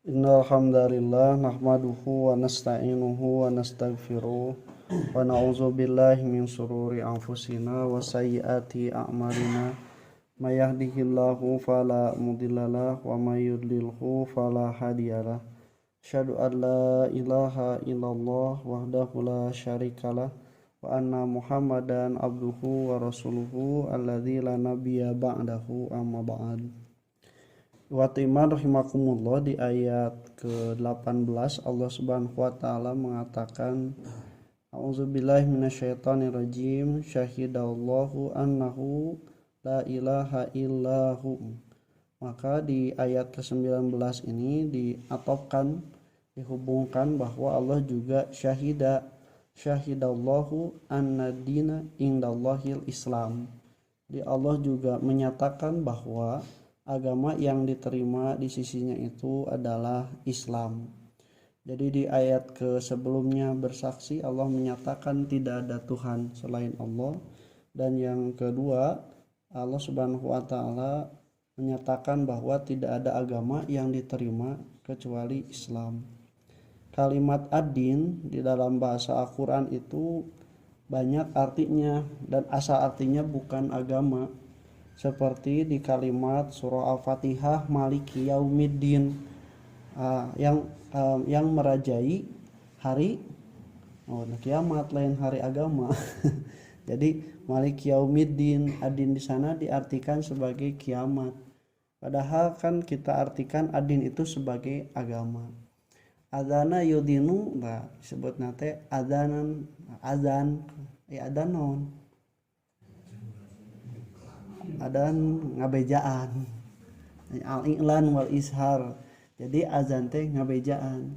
Innal hamdalillah nahmaduhu wa nasta'inuhu wa nastaghfiruh wa na'udzu billahi min shururi anfusina wa sayyiati a'malina may yahdihillahu fala mudhillalah wa may yudlilhu fala hadiyalah. Asyhadu an la ilaha illallah wahdahu la syarikalah wa anna Muhammadan abduhu wa rasuluhu alladzi la nabiyya ba'dahu amma ba'd. Iman rahimakumullah, di ayat ke-18 Allah Subhanahu wa taala mengatakan A'udzubillahi minasyaitonirrajim syahidallahu annahu la ilaha illahu. Maka di ayat ke-19 ini diatofkan, dihubungkan bahwa Allah juga syahidallahu anna dina indallahil Islam. Di Allah juga menyatakan bahwa agama yang diterima di sisinya itu adalah Islam. Jadi di ayat ke sebelumnya bersaksi Allah menyatakan tidak ada Tuhan selain Allah, dan yang kedua Allah Subhanahu wa taala menyatakan bahwa tidak ada agama yang diterima kecuali Islam. Kalimat ad-din di dalam bahasa Al-Qur'an itu banyak artinya, dan asal artinya bukan agama. Seperti di kalimat surah Al-Fatihah Maliki Yaumiddin, yang merajai hari kiamat, lain hari agama. Jadi Maliki Yaumiddin, adin di sana diartikan sebagai kiamat. Padahal kan kita artikan adin itu sebagai agama. Adzana yudinu, disebut nate adanan, azan, adan naon? Adan ngabejaan, al-i'lan wal ishar. Jadi azan teh ngabejaan.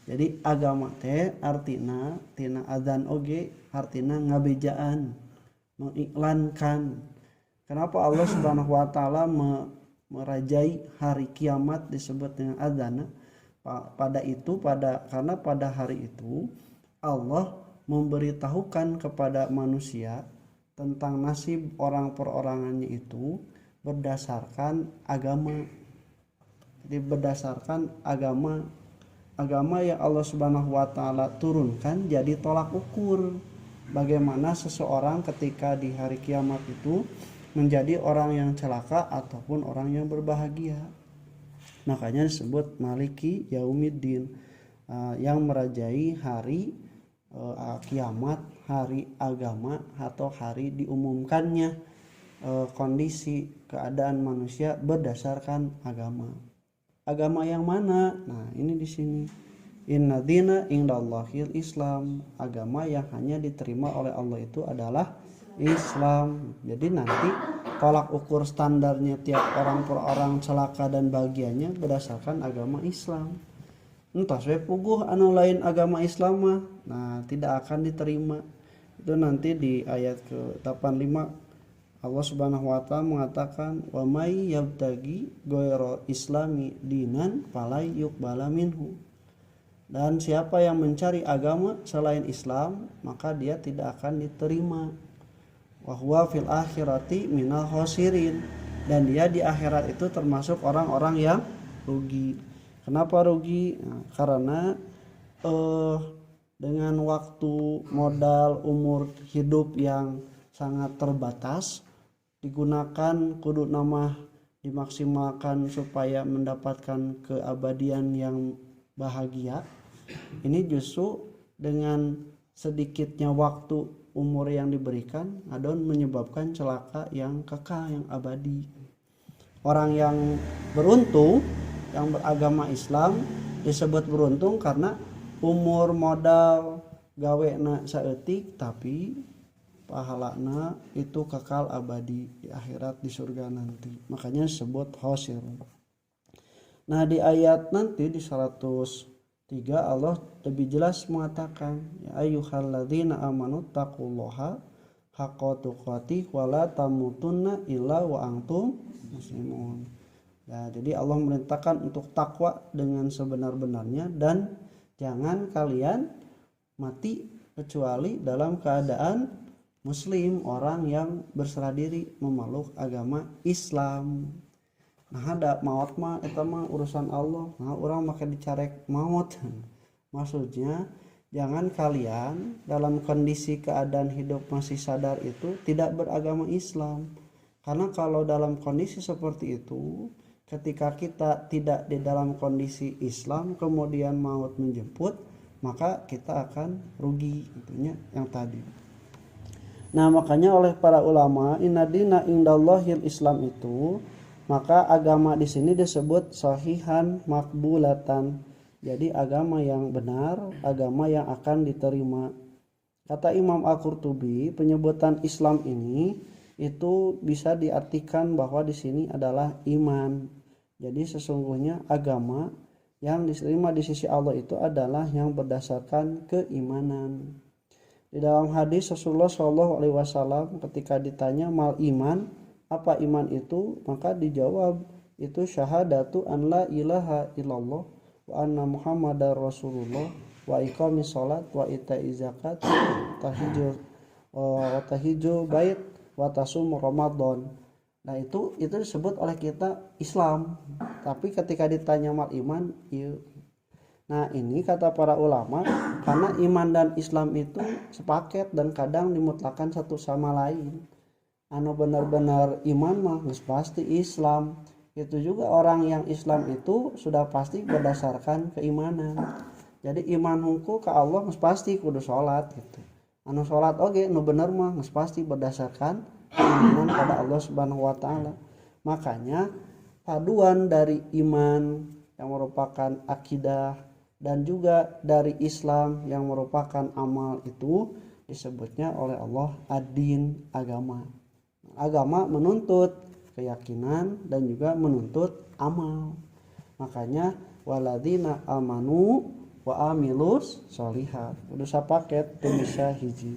Jadi agama teh artina tina azan oge artina ngabejaan, mengiklankan. Kenapa Allah Subhanahu wa taala merajai hari kiamat disebut dengan azan? Karena pada hari itu Allah memberitahukan kepada manusia tentang nasib orang perorangannya itu berdasarkan agama. Jadi berdasarkan agama yang Allah Subhanahu wa taala turunkan jadi tolak ukur bagaimana seseorang ketika di hari kiamat itu menjadi orang yang celaka ataupun orang yang berbahagia. Makanya disebut Maliki Yaumiddin, yang merajai hari kiamat, hari agama, atau hari diumumkannya kondisi keadaan manusia berdasarkan agama. Agama yang mana? Nah, ini di sini. Inna dina indallahil Islam. Agama yang hanya diterima oleh Allah itu adalah Islam. Jadi nanti tolak ukur standarnya tiap orang per orang celaka dan bahagianya berdasarkan agama Islam. Entah saya puguh anu lain agama Islam mah, nah tidak akan diterima. Itu nanti di ayat ke-85 Allah Subhanahu wa taala mengatakan wa may yabtagi ghairal islami dinan falay yuqbala minhu. Dan siapa yang mencari agama selain Islam, maka dia tidak akan diterima. Wa huwa fil akhirati minal khosirin. Dan dia di akhirat itu termasuk orang-orang yang rugi. Kenapa rugi? Nah, karena dengan waktu, modal, umur hidup yang sangat terbatas, digunakan kudu nama dimaksimalkan supaya mendapatkan keabadian yang bahagia. Ini justru dengan sedikitnya waktu umur yang diberikan adon menyebabkan celaka yang kekal, yang abadi. Orang yang beruntung yang beragama Islam disebut beruntung karena umur, modal, gawena saeutik, tapi pahalana itu kekal abadi di akhirat, di surga nanti. Makanya disebut khosir. Nah, di ayat nanti di 103 Allah lebih jelas mengatakan ya ayyuhalladzina amanu taqullaha haqqa tuqatih wa la tamutunna illa wa antum muslimun. Nah, jadi Allah merintahkan untuk takwa dengan sebenar-benarnya dan jangan kalian mati kecuali dalam keadaan muslim, orang yang berserah diri memeluk agama Islam. nah ada maut mah eta mah urusan Allah, nah orang make dicarek maut. Maksudnya jangan kalian dalam kondisi keadaan hidup masih sadar itu tidak beragama Islam, karena kalau dalam kondisi seperti itu, ketika kita tidak di dalam kondisi Islam kemudian maut menjemput, maka kita akan rugi, itunya yang tadi. Nah makanya oleh para ulama inna dina indallahil Islam itu, maka agama di sini disebut sahihan makbulatan. Jadi agama yang benar, agama yang akan diterima. Kata Imam Al-Qurtubi, penyebutan Islam ini itu bisa diartikan bahwa di sini adalah iman. Jadi sesungguhnya agama yang diterima di sisi Allah itu adalah yang berdasarkan keimanan. Di dalam hadis Rasulullah SAW ketika ditanya mal iman, apa iman itu, maka dijawab itu syahadatu an la ilaha illallah wa anna muhammadar rasulullah wa iqamis salat wa ita'iz zakat wa tahijju bait wa tasum ramadan. Nah itu disebut oleh kita Islam. Tapi ketika ditanya mal iman, iya. Nah ini kata para ulama, karena iman dan Islam itu sepaket dan kadang dimutlakan satu sama lain. Anu benar-benar iman mah pasti Islam. Itu juga orang yang Islam itu sudah pasti berdasarkan keimanan. Jadi iman hungkul ke Allah pasti kudu sholat gitu. Anu sholat oge nu bener mah pasti berdasarkan keimanan pada Allah Subhanahu wa taala. Makanya paduan dari iman yang merupakan akidah dan juga dari Islam yang merupakan amal itu disebutnya oleh Allah ad-din, agama. Agama menuntut keyakinan dan juga menuntut amal. Makanya waladina amanu wa amilus sholihat. Udah sapaket itu bisa hiji.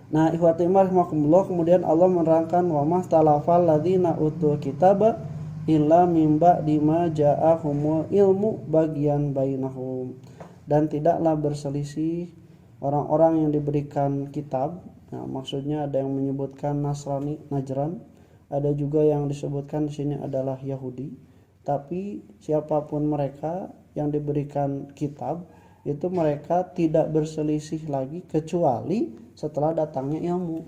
Nah, ikhwati rahimakumullah, kemudian Allah menerangkan wa mahtalafal ladzina utul kitaba illa mim ba'di ma ja'ahumul ilmu bagian bainahum. Dan tidaklah berselisih orang-orang yang diberikan kitab. Nah, maksudnya ada yang menyebutkan Nasrani, Najran, ada juga yang disebutkan di sini adalah Yahudi. Tapi siapapun mereka yang diberikan kitab, itu mereka tidak berselisih lagi kecuali setelah datangnya ilmu.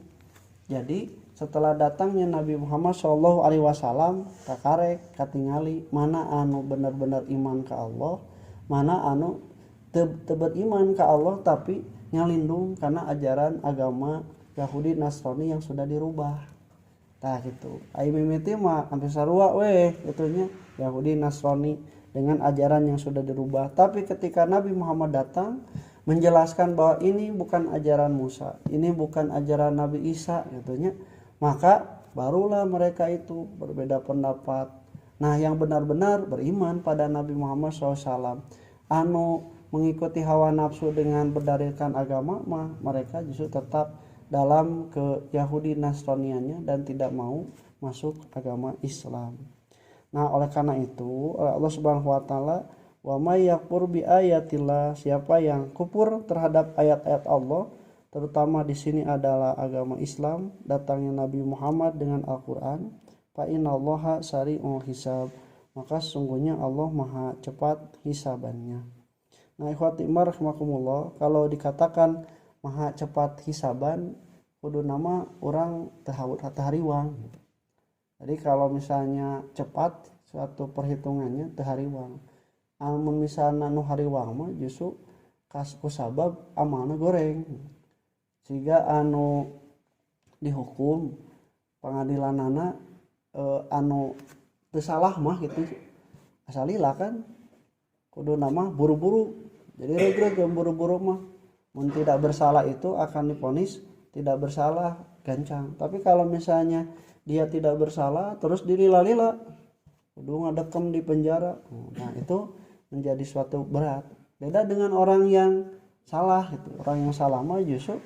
Jadi setelah datangnya Nabi Muhammad SAW, kakarek katingali mana anu benar-benar iman ke Allah, mana anu beriman ke Allah tapi nyalindung karena ajaran agama Yahudi Nasrani yang sudah dirubah. Nah gitu. Ai mimiti mah hampir sarua weh itunya Yahudi Nasrani dengan ajaran yang sudah dirubah. Tapi ketika Nabi Muhammad datang menjelaskan bahwa ini bukan ajaran Musa, ini bukan ajaran Nabi Isa gitunya, maka barulah mereka itu berbeda pendapat. Nah yang benar-benar beriman pada Nabi Muhammad SAW, anu mengikuti hawa nafsu dengan berdalilkan agama mah mereka justru tetap dalam ke Yahudi Nasraniannya dan tidak mau masuk agama Islam. Nah oleh karena itu Allah Subhanahu wa taala, wa may yakfur bi ayatillah, siapa yang kufur terhadap ayat-ayat Allah, terutama di sini adalah agama Islam, datangnya Nabi Muhammad dengan Al-Qur'an, fa innallaha sari'ul hisab, maka sesungguhnya Allah maha cepat hisabannya. Nah ikhwati rahimakumullah, kalau dikatakan maha cepat hisaban kudu nama orang tahariwang. Jadi kalau misalnya cepat suatu perhitungannya tahariwang, amun misalnya nu hariwang mah justru kusabab amalna goreng, sehingga anu dihukum pengadilanana anu teu salah mah gitu asalila kan kudu nama buru-buru. Jadi regreg yang buru-buru mah mun tidak bersalah itu akan divonis tidak bersalah gancang. Tapi kalau misalnya dia tidak bersalah terus dilila-lila kudu ngadekem di penjara, nah itu menjadi suatu berat. Beda dengan orang yang salah itu. Orang yang salah mah justru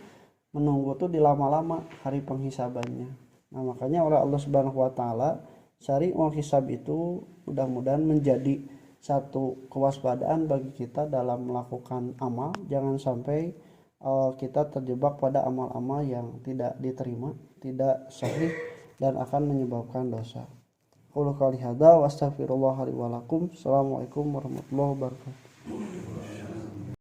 menunggu tuh dilama-lama hari penghisabannya. Nah makanya oleh Allah Subhanahu wa taala syari'ul hisab itu mudah-mudahan menjadi satu kewaspadaan bagi kita dalam melakukan amal. Jangan sampai kita terjebak pada amal-amal yang tidak diterima, tidak sahih dan akan menyebabkan dosa. Aku qouli hadza wa astaghfirullah li wa lakum. Assalamualaikum warahmatullahi wabarakatuh.